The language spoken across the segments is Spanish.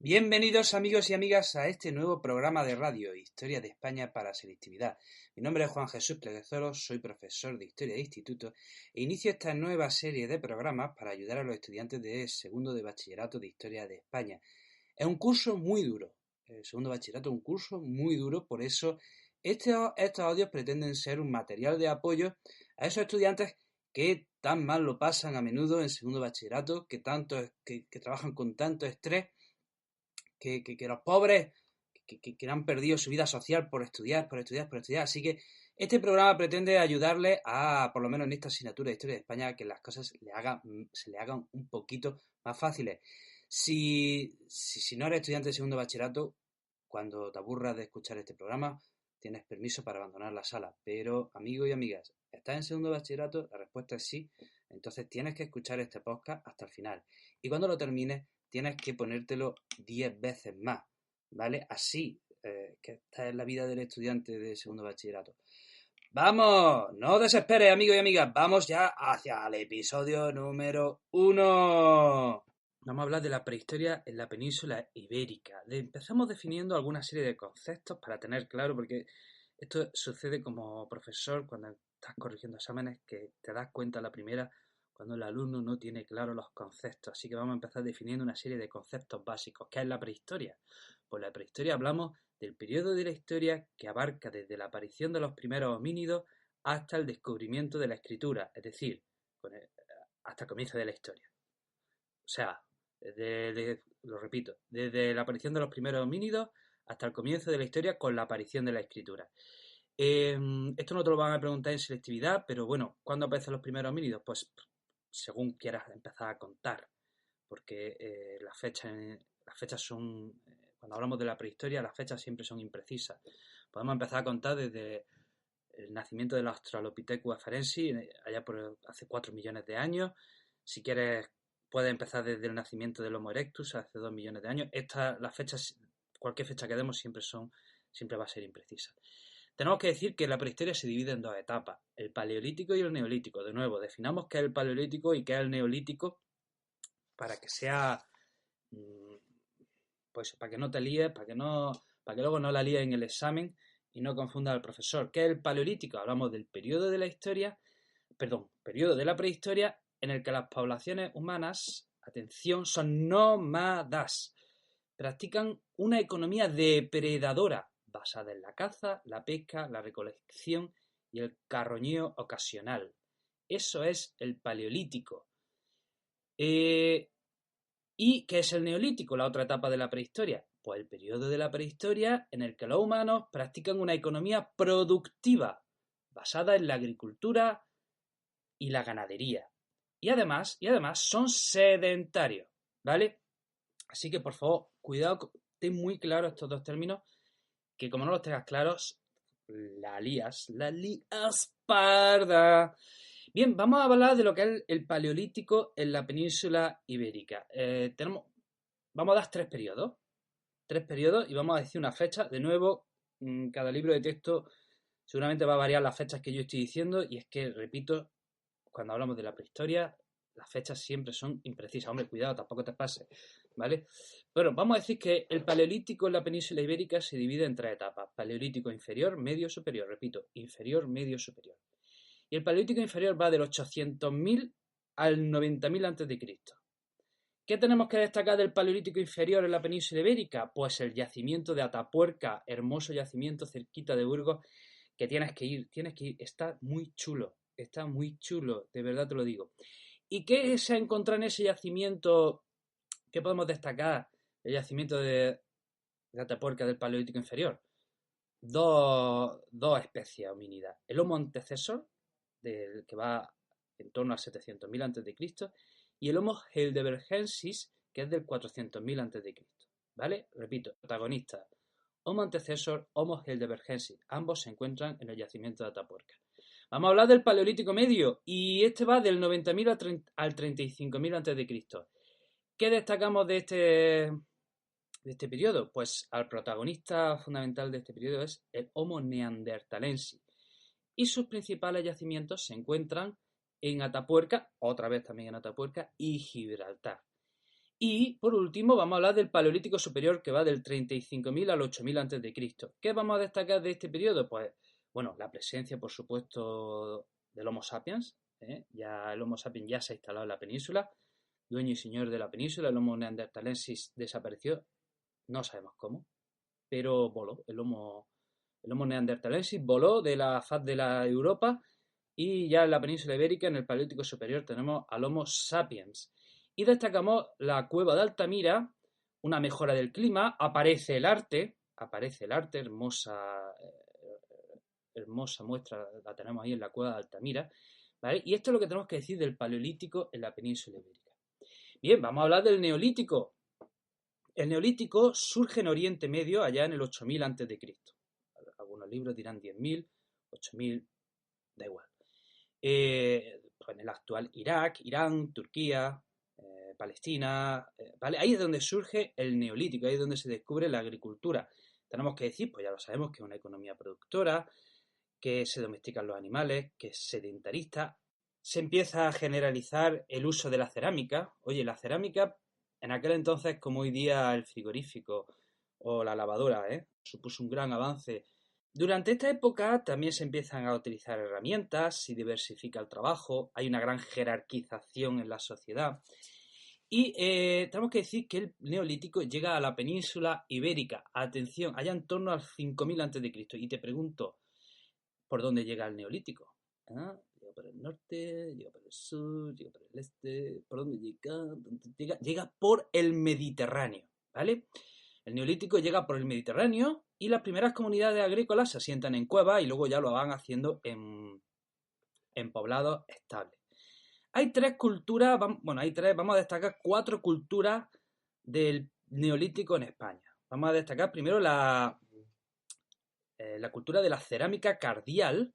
Bienvenidos amigos y amigas a este nuevo programa de radio, Historia de España para Selectividad. Mi nombre es Juan Jesús Pleguezolo, soy profesor de Historia de Instituto e inicio esta nueva serie de programas para ayudar a los estudiantes de segundo de bachillerato de Historia de España. Es un curso muy duro, el segundo bachillerato es un curso muy duro, por eso estos audios pretenden ser un material de apoyo a esos estudiantes que tan mal lo pasan a menudo en segundo bachillerato, que trabajan con tanto estrés, que los pobres que han perdido su vida social por estudiar. Así que este programa pretende ayudarles a, por lo menos en esta asignatura de Historia de España, que las cosas se le hagan un poquito más fáciles. Si no eres estudiante de segundo bachillerato, cuando te aburras de escuchar este programa, tienes permiso para abandonar la sala. Pero, amigos y amigas, ¿estás en segundo bachillerato? La respuesta es sí. Entonces tienes que escuchar este podcast hasta el final. Y cuando lo termines, tienes que ponértelo 10 veces más, ¿vale? Así, que esta es la vida del estudiante de segundo bachillerato. ¡Vamos! No desesperes, amigos y amigas. Vamos ya hacia el episodio número 1. Vamos a hablar de la prehistoria en la península ibérica. Empezamos definiendo alguna serie de conceptos para tener claro, porque esto sucede como profesor cuando estás corrigiendo exámenes, que te das cuenta a la primera cuando el alumno no tiene claro los conceptos. Así que vamos a empezar definiendo una serie de conceptos básicos. ¿Qué es la prehistoria? Pues la prehistoria hablamos del periodo de la historia que abarca desde la aparición de los primeros homínidos hasta el descubrimiento de la escritura, es decir, hasta el comienzo de la historia. O sea, lo repito, desde la aparición de los primeros homínidos hasta el comienzo de la historia con la aparición de la escritura. Esto no te lo van a preguntar en selectividad, pero bueno, ¿cuándo aparecen los primeros homínidos? Pues según quieras empezar a contar, porque las fechas son, cuando hablamos de la prehistoria, las fechas siempre son imprecisas. Podemos empezar a contar desde el nacimiento del Australopithecus afarensis, allá por hace 4 millones de años. Si quieres, puedes empezar desde el nacimiento del Homo erectus, hace 2 millones de años. Las fechas, cualquier fecha que demos, siempre va a ser imprecisa. Tenemos que decir que la prehistoria se divide en dos etapas, el paleolítico y el neolítico. De nuevo, definamos qué es el paleolítico y qué es el neolítico para que sea, pues para que no te líes, para que luego no la líes en el examen y no confundas al profesor. ¿Qué es el paleolítico? Hablamos del periodo de la prehistoria en el que las poblaciones humanas, atención, son nómadas. Practican una economía depredadora basada en la caza, la pesca, la recolección y el carroñeo ocasional. Eso es el paleolítico. ¿Y qué es el neolítico, la otra etapa de la prehistoria? Pues el periodo de la prehistoria en el que los humanos practican una economía productiva basada en la agricultura y la ganadería. Y además son sedentarios, ¿vale? Así que, por favor, cuidado, ten muy claro estos dos términos, que como no los tengas claros, la lías parda. Bien, vamos a hablar de lo que es el paleolítico en la península ibérica. Vamos a dar tres periodos y vamos a decir una fecha. De nuevo, cada libro de texto seguramente va a variar las fechas que yo estoy diciendo, y es que, repito, cuando hablamos de la prehistoria, las fechas siempre son imprecisas. Hombre, cuidado, tampoco te pases, ¿vale? Bueno, vamos a decir que el paleolítico en la península ibérica se divide en tres etapas. Paleolítico inferior, medio, superior. Repito, inferior, medio, superior. Y el paleolítico inferior va del 800.000 al 90.000 a.C. ¿Qué tenemos que destacar del paleolítico inferior en la península ibérica? Pues el yacimiento de Atapuerca, hermoso yacimiento cerquita de Burgos, que tienes que ir, está muy chulo, de verdad te lo digo. ¿Y qué se ha encontrado en ese yacimiento? ¿Qué podemos destacar del yacimiento de Atapuerca del paleolítico inferior? Dos especies homínidas, el Homo antecesor, que va en torno a 700.000 a.C., y el Homo heidelbergensis, que es del 400.000 a.C., ¿vale? Repito, protagonistas, Homo antecesor, Homo heidelbergensis, ambos se encuentran en el yacimiento de Atapuerca. Vamos a hablar del paleolítico medio, y este va del 90.000 al 35.000 a.C. ¿Qué destacamos de este periodo? Pues al protagonista fundamental de este periodo es el Homo neanderthalensis, y sus principales yacimientos se encuentran en Atapuerca, otra vez también en Atapuerca, y Gibraltar. Y por último vamos a hablar del Paleolítico Superior, que va del 35.000 al 8.000 a.C. ¿Qué vamos a destacar de este periodo? Pues, bueno, la presencia, por supuesto, del Homo sapiens. Ya el Homo sapiens ya se ha instalado en la península, dueño y señor de la península. El Homo neanderthalensis desapareció, no sabemos cómo, pero voló. El Homo neanderthalensis voló de la faz de la Europa, y ya en la península ibérica, en el Paleolítico Superior, tenemos al Homo sapiens. Y destacamos la cueva de Altamira, una mejora del clima, aparece el arte, hermosa muestra la tenemos ahí en la cueva de Altamira, ¿vale? Y esto es lo que tenemos que decir del Paleolítico en la península ibérica. Bien, vamos a hablar del Neolítico. El Neolítico surge en Oriente Medio, allá en el 8.000 a.C. Algunos libros dirán 10.000, 8.000, da igual. Pues en el actual Irak, Irán, Turquía, Palestina, ¿vale? Ahí es donde surge el Neolítico, ahí es donde se descubre la agricultura. Tenemos que decir, pues ya lo sabemos, que es una economía productora, que se domestican los animales, que es sedentarista. Se empieza a generalizar el uso de la cerámica. Oye, la cerámica, en aquel entonces, como hoy día el frigorífico o la lavadora, supuso un gran avance. Durante esta época también se empiezan a utilizar herramientas, se diversifica el trabajo, hay una gran jerarquización en la sociedad. Y tenemos que decir que el Neolítico llega a la península ibérica. Atención, allá en torno al 5.000 a.C. Y te pregunto, ¿por dónde llega el Neolítico? Llega por el norte, llega por el sur, llega por el este. ¿Por dónde llega? Llega por el Mediterráneo, ¿vale? El Neolítico llega por el Mediterráneo y las primeras comunidades agrícolas se asientan en cuevas y luego ya lo van haciendo en poblados estables. Hay tres culturas, vamos a destacar 4 culturas del Neolítico en España. Vamos a destacar primero la cultura de la cerámica cardial,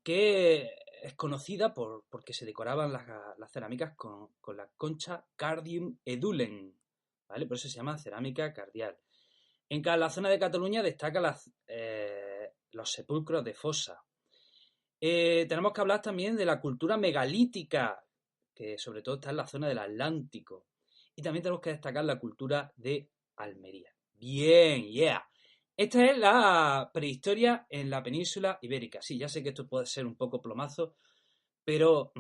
que es conocida porque se decoraban las cerámicas con la concha Cardium edulem, ¿vale? Por eso se llama cerámica cardial. En la zona de Cataluña destaca los sepulcros de fosa. Tenemos que hablar también de la cultura megalítica, que sobre todo está en la zona del Atlántico. Y también tenemos que destacar la cultura de Almería. Bien, yeah. Esta es la prehistoria en la península ibérica. Sí, ya sé que esto puede ser un poco plomazo, pero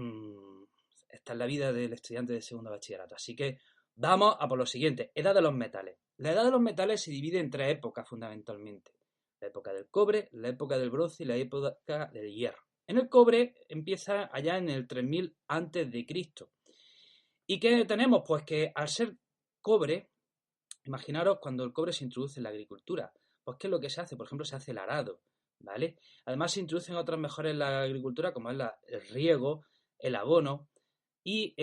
esta es la vida del estudiante de segundo bachillerato. Así que vamos a por lo siguiente. Edad de los metales. La edad de los metales se divide en 3 épocas fundamentalmente. La época del cobre, la época del bronce y la época del hierro. En el cobre empieza allá en el 3000 a.C. ¿Y qué tenemos? Pues que al ser cobre, imaginaros cuando el cobre se introduce en la agricultura. Pues ¿qué es lo que se hace? Por ejemplo, se hace el arado, ¿vale? Además se introducen otras mejoras en la agricultura, como es el riego, el abono, y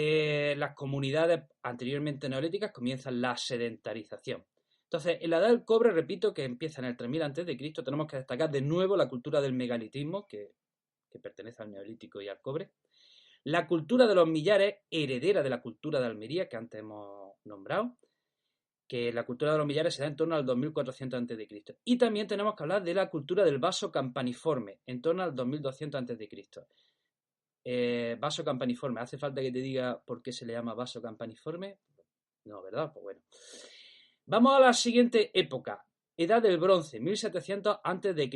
las comunidades anteriormente neolíticas comienzan la sedentarización. Entonces, en la edad del cobre, repito, que empieza en el 3000 a.C., tenemos que destacar de nuevo la cultura del megalitismo, que pertenece al neolítico y al cobre. La cultura de los millares, heredera de la cultura de Almería, que antes hemos nombrado, que la cultura de los millares se da en torno al 2400 a.C. Y también tenemos que hablar de la cultura del vaso campaniforme, en torno al 2200 a.C. Vaso campaniforme, ¿hace falta que te diga por qué se le llama vaso campaniforme? No, ¿verdad? Pues bueno. Vamos a la siguiente época, Edad del Bronce, 1700 a.C.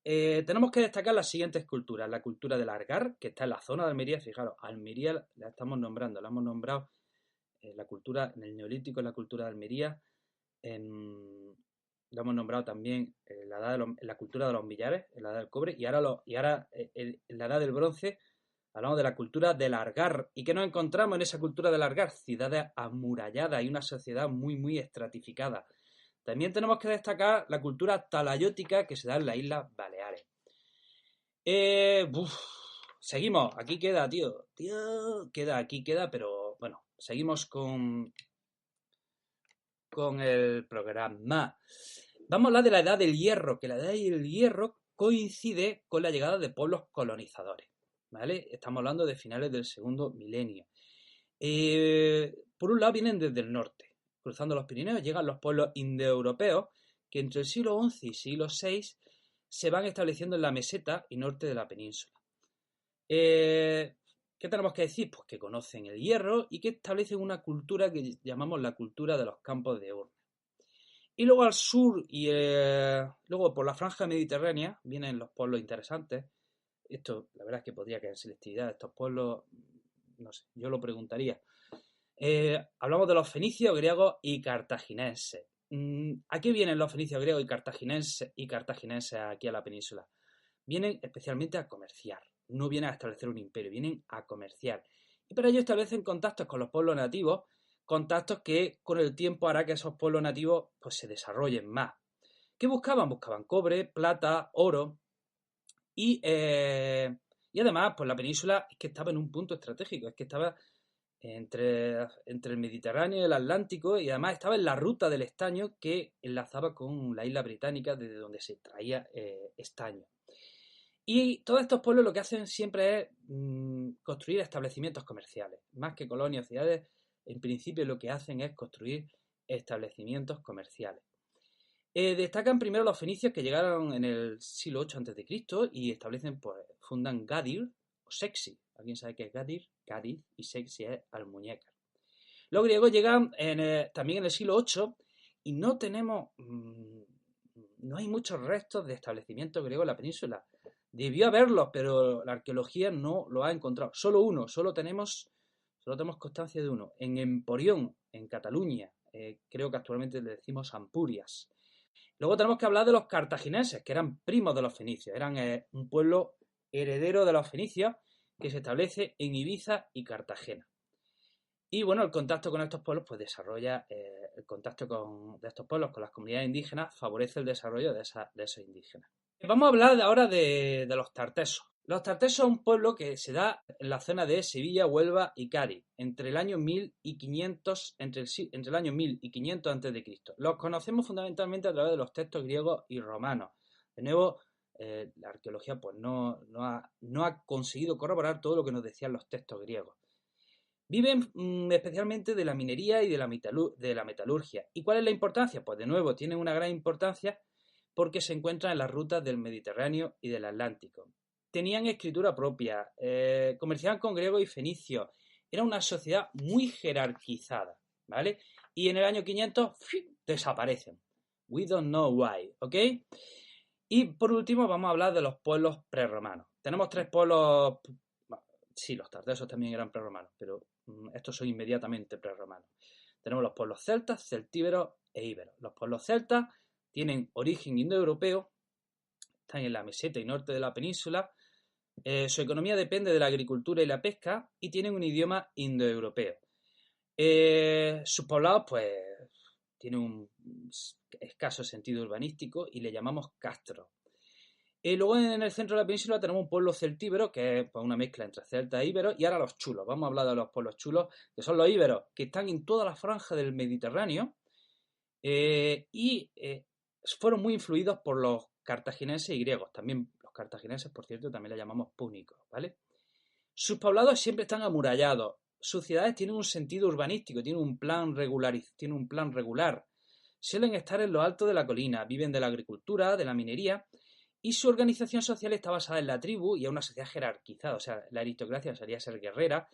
Tenemos que destacar las siguientes culturas. La cultura del Argar, que está en la zona de Almería. Fijaros, Almería la estamos nombrando, la hemos nombrado la cultura en el Neolítico, la cultura de Almería. Lo hemos nombrado también la cultura de los millares, en la edad del cobre. Y ahora en la edad del bronce hablamos de la cultura del Argar. ¿Y qué nos encontramos en esa cultura del Argar? Ciudades amuralladas y una sociedad muy, muy estratificada. También tenemos que destacar la cultura talayótica que se da en las Islas Baleares. Seguimos, aquí queda, tío. Aquí queda, pero bueno, seguimos con el programa. Vamos a hablar de la Edad del Hierro, que la Edad del Hierro coincide con la llegada de pueblos colonizadores, ¿vale? Estamos hablando de finales del segundo milenio. Por un lado vienen desde el norte. Cruzando los Pirineos llegan los pueblos indoeuropeos que entre el siglo XI y siglo VI se van estableciendo en la meseta y norte de la península. ¿Qué tenemos que decir? Pues que conocen el hierro y que establecen una cultura que llamamos la cultura de los campos de urna. Y luego al sur y luego por la franja mediterránea vienen los pueblos interesantes. Esto, la verdad es que podría caer en selectividad. Estos pueblos, no sé, yo lo preguntaría. Hablamos de los fenicios, griegos y cartagineses. ¿A qué vienen los fenicios, griegos y cartagineses aquí a la península? Vienen especialmente a comerciar. No vienen a establecer un imperio, vienen a comerciar. Y para ello establecen contactos con los pueblos nativos, contactos que con el tiempo hará que esos pueblos nativos pues, se desarrollen más. ¿Qué buscaban? Buscaban cobre, plata, oro y además pues la península es que estaba en un punto estratégico, es que estaba entre el Mediterráneo y el Atlántico y además estaba en la ruta del estaño que enlazaba con la isla británica desde donde se traía estaño. Y todos estos pueblos lo que hacen siempre es construir establecimientos comerciales. Más que colonias o ciudades, en principio lo que hacen es construir establecimientos comerciales. Destacan primero los fenicios que llegaron en el siglo VIII a.C. y establecen, pues, fundan Gadir o Sexi. ¿Alguien sabe qué es Gadir? Cádiz y Sexi es Almuñécar. Los griegos llegan también en el siglo VIII y no tenemos, no hay muchos restos de establecimientos griegos en la península. Debió haberlos, pero la arqueología no lo ha encontrado. Solo uno, solo tenemos constancia de uno. En Emporión, en Cataluña, creo que actualmente le decimos Ampurias. Luego tenemos que hablar de los cartagineses, que eran primos de los fenicios. Eran un pueblo heredero de los fenicios que se establece en Ibiza y Cartagena. Y bueno, el contacto con estos pueblos pues desarrolla, el contacto de estos pueblos con las comunidades indígenas favorece el desarrollo de esos indígenas. Vamos a hablar ahora de los tartesos. Los tartesos son un pueblo que se da en la zona de Sevilla, Huelva y Cádiz, entre el año 1500, entre el año 1000 y 500 a.C. Los conocemos fundamentalmente a través de los textos griegos y romanos. De nuevo, la arqueología pues, no ha conseguido corroborar todo lo que nos decían los textos griegos. Viven especialmente de la minería y de la metalurgia. ¿Y cuál es la importancia? Pues de nuevo, tienen una gran importancia porque se encuentran en las rutas del Mediterráneo y del Atlántico. Tenían escritura propia, comerciaban con griegos y fenicios. Era una sociedad muy jerarquizada, ¿vale? Y en el año 500 desaparecen. We don't know why, ¿ok? Y por último vamos a hablar de los pueblos prerromanos. Tenemos tres pueblos, sí, los tartesos también eran prerromanos, pero estos son inmediatamente prerromanos. Tenemos los pueblos celtas, celtíberos e íberos. Los pueblos celtas tienen origen indoeuropeo, están en la meseta y norte de la península. Su economía depende de la agricultura y la pesca y tienen un idioma indoeuropeo. Sus poblados, pues, tienen un escaso sentido urbanístico y le llamamos castros. Luego en el centro de la península tenemos un pueblo celtíbero, que es pues, una mezcla entre celtas e íberos, y ahora los chulos. Vamos a hablar de los pueblos chulos, que son los íberos, que están en toda la franja del Mediterráneo y fueron muy influidos por los cartagineses y griegos. También los cartagineses, por cierto, también le llamamos púnicos, ¿vale? Sus poblados siempre están amurallados. Sus ciudades tienen un sentido urbanístico, tienen un plan regular. Suelen estar en lo alto de la colina, viven de la agricultura, de la minería, y su organización social está basada en la tribu y es una sociedad jerarquizada. O sea, la aristocracia solía ser guerrera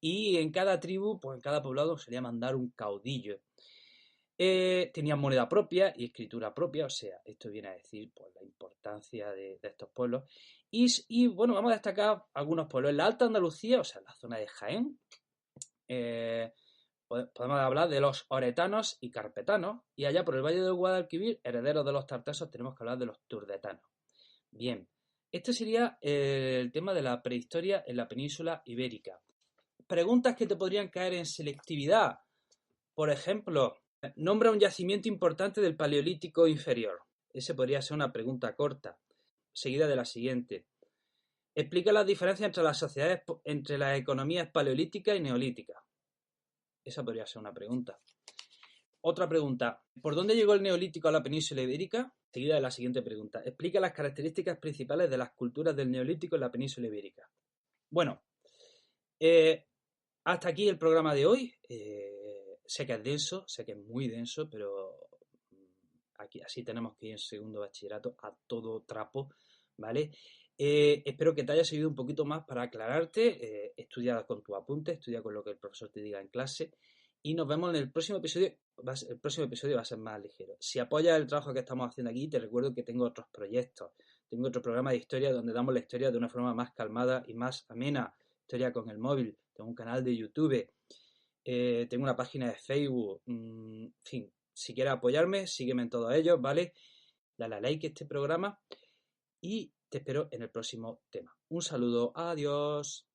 y en cada tribu, pues en cada poblado solía mandar un caudillo. Tenían moneda propia y escritura propia, o sea, esto viene a decir pues, la importancia de estos pueblos. Y bueno, vamos a destacar algunos pueblos. En la Alta Andalucía, o sea, en la zona de Jaén, podemos hablar de los oretanos y carpetanos, y allá por el Valle del Guadalquivir, herederos de los tartesos, tenemos que hablar de los turdetanos. Bien, este sería el tema de la prehistoria en la península ibérica. Preguntas que te podrían caer en selectividad. Por ejemplo, nombra un yacimiento importante del Paleolítico inferior. Esa podría ser una pregunta corta, seguida de la siguiente. Explica las diferencias entre las sociedades, entre las economías paleolíticas y neolíticas. Esa podría ser una pregunta. Otra pregunta. ¿Por dónde llegó el neolítico a la península ibérica? Seguida de la siguiente pregunta. Explica las características principales de las culturas del neolítico en la península ibérica. Bueno, hasta aquí el programa de hoy. Sé que es denso, sé que es muy denso, pero aquí así tenemos que ir en segundo bachillerato a todo trapo, ¿vale? Espero que te haya servido un poquito más para aclararte. Estudia con tu apunte, estudia con lo que el profesor te diga en clase. Y nos vemos en el próximo episodio. El próximo episodio va a ser más ligero. Si apoyas el trabajo que estamos haciendo aquí, te recuerdo que tengo otros proyectos. Tengo otro programa de historia donde damos la historia de una forma más calmada y más amena. Historia con el móvil. Tengo un canal de YouTube. Tengo una página de Facebook. En fin, si quieres apoyarme, sígueme en todos ellos, ¿vale? Dale a like a este programa y te espero en el próximo tema. Un saludo, adiós.